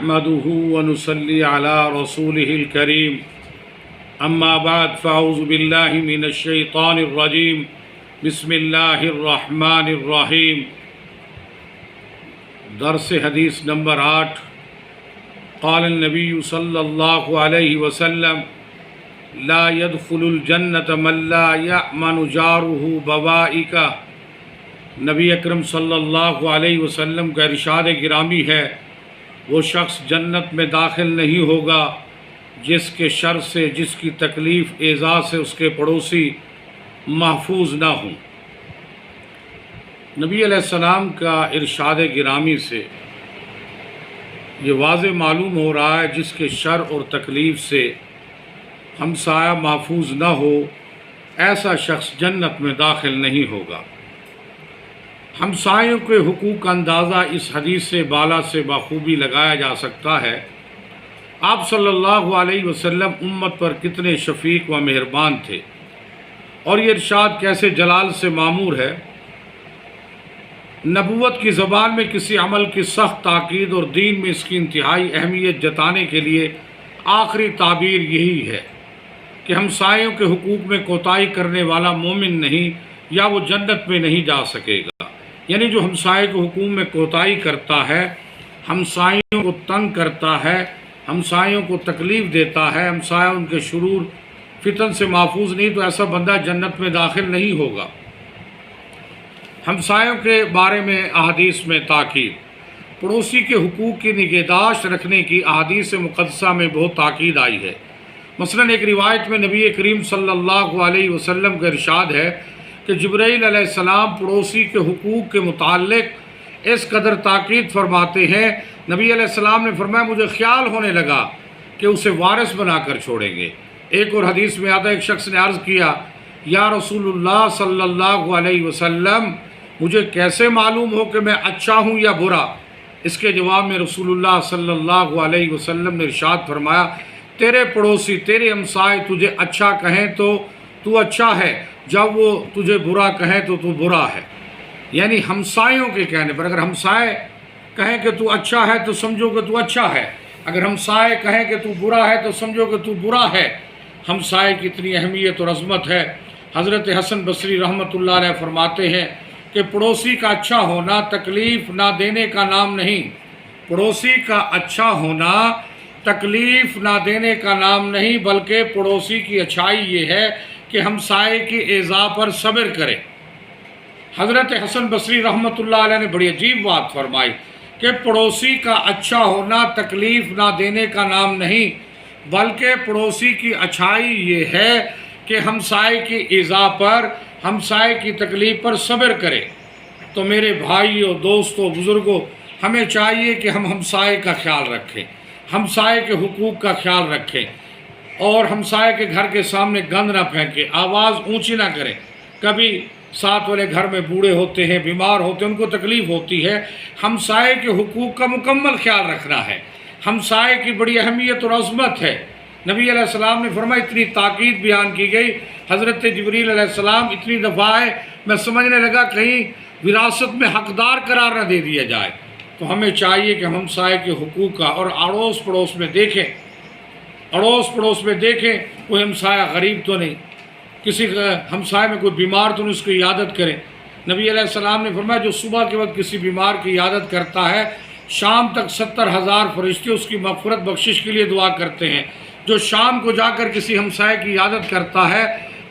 نحمده ونصلي على رسوله الكريم اما بعد فاعوذ بالله من الشيطان الرجيم بسم الله الرحمن الرحيم درس حدیث نمبر 8 قال النبي صلی اللہ علیہ وسلم لا يدخل الجنة من لا يأمن جاره بوائقه۔ نبی اکرم صلی اللہ علیہ وسلم کا ارشاد گرامی ہے، وہ شخص جنت میں داخل نہیں ہوگا جس کے شر سے، جس کی تکلیف ایذا سے اس کے پڑوسی محفوظ نہ ہوں۔ نبی علیہ السلام کا ارشاد گرامی سے یہ واضح معلوم ہو رہا ہے جس کے شر اور تکلیف سے ہمسایہ محفوظ نہ ہو، ایسا شخص جنت میں داخل نہیں ہوگا۔ ہمسایوں کے حقوق کا اندازہ اس حدیث سے بالا سے بخوبی لگایا جا سکتا ہے۔ آپ صلی اللہ علیہ وسلم امت پر کتنے شفیق و مہربان تھے، اور یہ ارشاد کیسے جلال سے معمور ہے۔ نبوت کی زبان میں کسی عمل کی سخت تاکید اور دین میں اس کی انتہائی اہمیت جتانے کے لیے آخری تعبیر یہی ہے کہ ہمسایوں کے حقوق میں کوتاہی کرنے والا مومن نہیں، یا وہ جنت میں نہیں جا سکے گا۔ یعنی جو ہمسائے کے حقوق میں کوتاہی کرتا ہے، ہمسایوں کو تنگ کرتا ہے، ہمسایوں کو تکلیف دیتا ہے، ہمسایہ ان کے شرور فتن سے محفوظ نہیں، تو ایسا بندہ جنت میں داخل نہیں ہوگا۔ ہمسایوں کے بارے میں احادیث میں تاکید، پڑوسی کے حقوق کی نگہداشت رکھنے کی احادیث مقدسہ میں بہت تاکید آئی ہے۔ مثلا ایک روایت میں نبی کریم صلی اللہ علیہ وسلم کا ارشاد ہے کہ جبرائیل علیہ السلام پڑوسی کے حقوق کے متعلق اس قدر تاکید فرماتے ہیں، نبی علیہ السلام نے فرمایا مجھے خیال ہونے لگا کہ اسے وارث بنا کر چھوڑیں گے۔ ایک اور حدیث میں آتا ہے، ایک شخص نے عرض کیا یا رسول اللہ صلی اللہ علیہ وسلم مجھے کیسے معلوم ہو کہ میں اچھا ہوں یا برا؟ اس کے جواب میں رسول اللہ صلی اللہ علیہ وسلم نے ارشاد فرمایا تیرے پڑوسی، تیرے ہمسائے تجھے اچھا کہیں تو اچھا ہے، جب وہ تجھے برا کہیں تو برا ہے۔ یعنی ہمسایوں کے کہنے پر، اگر ہمسائے کہیں کہ تو اچھا ہے تو سمجھو کہ تو اچھا ہے، اگر ہمسائے کہیں کہ تو برا ہے تو سمجھو کہ تو برا ہے۔ ہمسائے کی اتنی اہمیت اور عظمت ہے۔ حضرت حسن بصری رحمۃ اللہ علیہ فرماتے ہیں کہ پڑوسی کا اچھا ہونا تکلیف نہ دینے کا نام نہیں، پڑوسی کا اچھا ہونا تکلیف نہ دینے کا نام نہیں، بلکہ پڑوسی کی اچھائی یہ ہے کہ ہمسائے کی ایذا پر صبر کرے۔ حضرت حسن بصری رحمۃ اللہ علیہ نے بڑی عجیب بات فرمائی کہ پڑوسی کا اچھا ہونا تکلیف نہ دینے کا نام نہیں، بلکہ پڑوسی کی اچھائی یہ ہے کہ ہمسائے کی ایذا پر، ہمسائے کی تکلیف پر صبر کرے۔ تو میرے بھائیوں، دوستوں، بزرگوں، ہمیں چاہیے کہ ہم ہمسائے کا خیال رکھیں، ہمسائے کے حقوق کا خیال رکھیں، اور ہمسائے کے گھر کے سامنے گند نہ پھینکیں، آواز اونچی نہ کریں۔ کبھی ساتھ والے گھر میں بوڑھے ہوتے ہیں، بیمار ہوتے ہیں، ان کو تکلیف ہوتی ہے، ہمسائے کے حقوق کا مکمل خیال رکھنا ہے۔ ہمسائے کی بڑی اہمیت اور عظمت ہے۔ نبی علیہ السلام نے فرمایا، اتنی تاکید بیان کی گئی، حضرت جبریل علیہ السلام اتنی دفعہ آئے، میں سمجھنے لگا کہیں وراثت میں حقدار قرار نہ دے دیا جائے۔ تو ہمیں چاہیے کہ ہم ہمسائے کے حقوق کا، اور اڑوس پڑوس میں دیکھیں، اڑوس پڑوس میں دیکھیں کوئی ہمسایہ غریب تو نہیں، کسی ہمسائے میں کوئی بیمار تو نہیں، اس کی عیادت کریں۔ نبی علیہ السلام نے فرمایا جو صبح کے وقت کسی بیمار کی عیادت کرتا ہے، شام تک 70,000 فرشتے اس کی مغفرت بخشش کے لیے دعا کرتے ہیں۔ جو شام کو جا کر کسی ہمسائے کی عیادت کرتا ہے،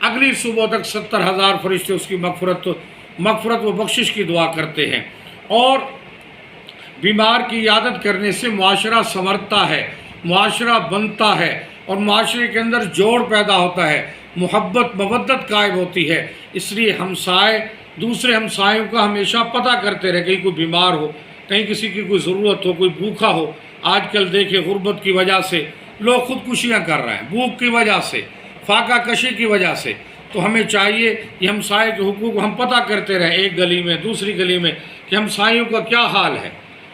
اگلی صبح تک 70,000 فرشتے اس کی مغفرت و بخشش کی دعا کرتے ہیں۔ اور بیمار کی عیادت کرنے سے معاشرہ سنورتا ہے، معاشرہ بنتا ہے، اور معاشرے کے اندر جوڑ پیدا ہوتا ہے، محبت مودت قائم ہوتی ہے۔ اس لیے ہمسائے دوسرے ہمسایوں کا ہمیشہ پتہ کرتے رہے، کہیں کوئی بیمار ہو، کہیں کسی کی کوئی ضرورت ہو، کوئی بھوکا ہو۔ آج کل دیکھیں غربت کی وجہ سے لوگ خودکشیاں کر رہے ہیں، بھوک کی وجہ سے، فاقہ کشی کی وجہ سے۔ تو ہمیں چاہیے کہ ہمسائے کے حقوق ہم پتہ کرتے رہیں، ایک گلی میں دوسری گلی میں، کہ ہمسایوں کا کیا حال ہے۔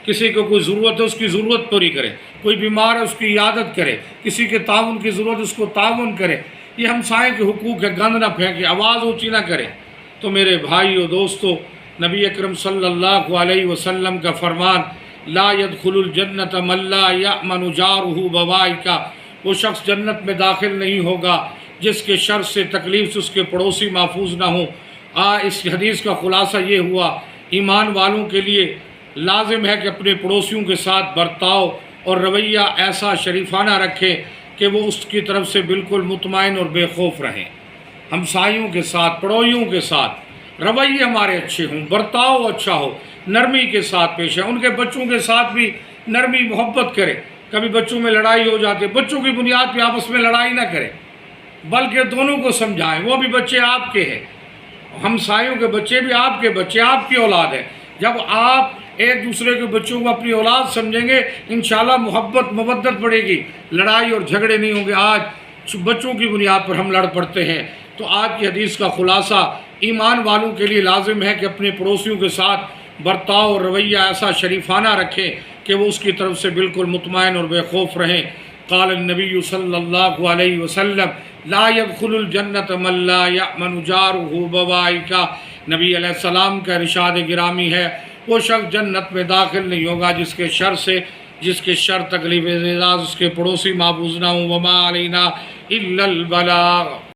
کسی کو کوئی ضرورت ہے اس کی ضرورت پوری کرے، کوئی بیمار ہے اس کی عیادت کرے، کسی کے تعاون کی ضرورت اس کو تعاون کرے۔ یہ ہمسائے کے حقوق ہے، گند نہ پھینکے، آواز اونچی نہ کرے۔ تو میرے بھائیو، دوستو، نبی اکرم صلی اللہ علیہ وسلم کا فرمان لا يدخل الجنت من لا یأمن جارہ بوائکہ، وہ شخص جنت میں داخل نہیں ہوگا جس کے شر سے، تکلیف سے اس کے پڑوسی محفوظ نہ ہوں۔ اس حدیث کا خلاصہ یہ ہوا، ایمان والوں کے لیے لازم ہے کہ اپنے پڑوسیوں کے ساتھ برتاؤ اور رویہ ایسا شریفانہ رکھیں کہ وہ اس کی طرف سے بالکل مطمئن اور بے خوف رہیں۔ ہمسایوں کے ساتھ، پڑوسیوں کے ساتھ رویے ہمارے اچھے ہوں، برتاؤ اچھا ہو، نرمی کے ساتھ پیش آئیں۔ ان کے بچوں کے ساتھ بھی نرمی محبت کرے۔ کبھی بچوں میں لڑائی ہو جاتی ہے، بچوں کی بنیاد پہ آپس میں لڑائی نہ کریں، بلکہ دونوں کو سمجھائیں، وہ بھی بچے آپ کے ہیں، ہمسایوں کے بچے بھی آپ کے بچے، آپ کی اولاد ہے۔ جب آپ ایک دوسرے کے بچوں کو اپنی اولاد سمجھیں گے، انشاءاللہ محبت مودت بڑھے گی، لڑائی اور جھگڑے نہیں ہوں گے۔ آج بچوں کی بنیاد پر ہم لڑ پڑتے ہیں۔ تو آج کی حدیث کا خلاصہ، ایمان والوں کے لیے لازم ہے کہ اپنے پڑوسیوں کے ساتھ برتاؤ اور رویہ ایسا شریفانہ رکھیں کہ وہ اس کی طرف سے بالکل مطمئن اور بے خوف رہیں۔ قال النبی صلی اللہ علیہ وسلم لا يدخل الجنت من لا یأمن جارہ بوائکہ، نبی علیہ السلام کا ارشاد گرامی ہے، وہ شخص جنت میں داخل نہیں ہوگا جس کے شر سے، جس کے شر تکلیف اعزاز اس کے پڑوسی محفوظ نہ ہوں۔ وما علینا الا البلاغ۔